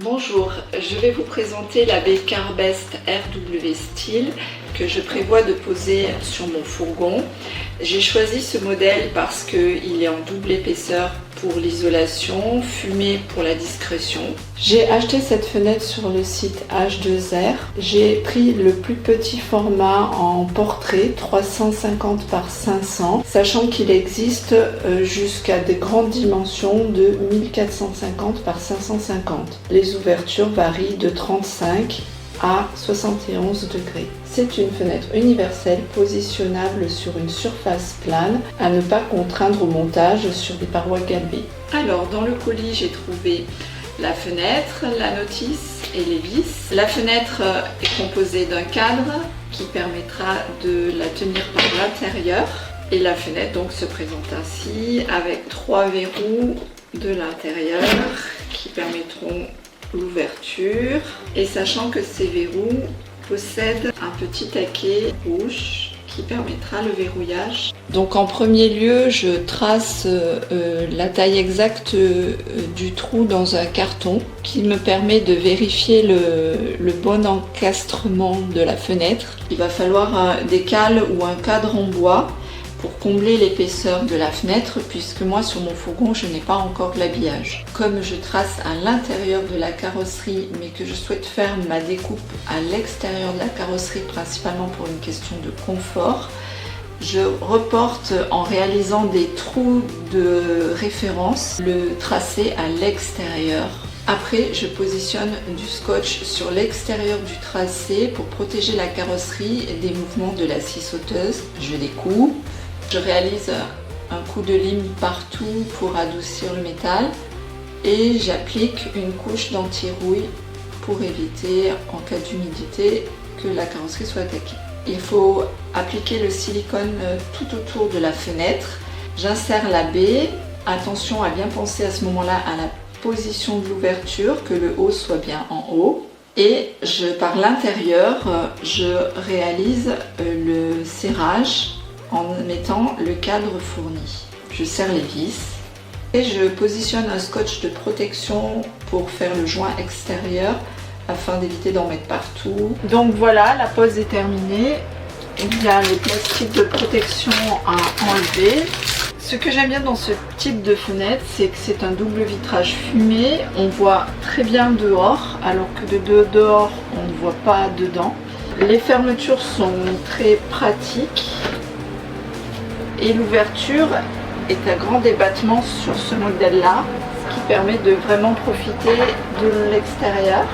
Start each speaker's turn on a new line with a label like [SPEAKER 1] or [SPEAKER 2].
[SPEAKER 1] Bonjour, je vais vous présenter la baie Carbest RW Steel que je prévois de poser sur mon fourgon. J'ai choisi ce modèle parce qu'il est en double épaisseur pour l'isolation, fumée pour la discrétion. J'ai acheté cette fenêtre sur le site H2R. J'ai pris le plus petit format en portrait, 350 par 500, sachant qu'il existe jusqu'à des grandes dimensions de 1450 par 550. Les ouvertures varient de 35 à 71 degrés. C'est une fenêtre universelle positionnable sur une surface plane à ne pas contraindre au montage sur des parois galbées. Alors dans le colis j'ai trouvé la fenêtre, la notice et les vis. La fenêtre est composée d'un cadre qui permettra de la tenir par l'intérieur et la fenêtre donc se présente ainsi avec 3 verrous de l'intérieur qui permettront l'ouverture, et sachant que ces verrous possèdent un petit taquet rouge qui permettra le verrouillage. Donc en premier lieu, je trace la taille exacte du trou dans un carton qui me permet de vérifier le bon encastrement de la fenêtre. Il va falloir des cales ou un cadre en bois pour combler l'épaisseur de la fenêtre, puisque moi sur mon fourgon je n'ai pas encore de l'habillage. Comme je trace à l'intérieur de la carrosserie mais que je souhaite faire ma découpe à l'extérieur de la carrosserie principalement pour une question de confort, je reporte en réalisant des trous de référence le tracé à l'extérieur. Après, je positionne du scotch sur l'extérieur du tracé pour protéger la carrosserie des mouvements de la scie sauteuse. Je découpe. Je réalise un coup de lime partout pour adoucir le métal et j'applique une couche d'anti-rouille pour éviter, en cas d'humidité, que la carrosserie soit attaquée. Il faut appliquer le silicone tout autour de la fenêtre. J'insère la baie. Attention à bien penser à ce moment-là à la position de l'ouverture, que le haut soit bien en haut. Et par l'intérieur, je réalise le serrage en mettant le cadre fourni. Je serre les vis et je positionne un scotch de protection pour faire le joint extérieur afin d'éviter d'en mettre partout. Donc voilà, la pose est terminée. Il y a les plastiques de protection à enlever. Ce que j'aime bien dans ce type de fenêtre, c'est que c'est un double vitrage fumé. On voit très bien dehors, alors que de dehors, on ne voit pas dedans. Les fermetures sont très pratiques. Et l'ouverture est à grand débattement sur ce modèle-là, ce qui permet de vraiment profiter de l'extérieur.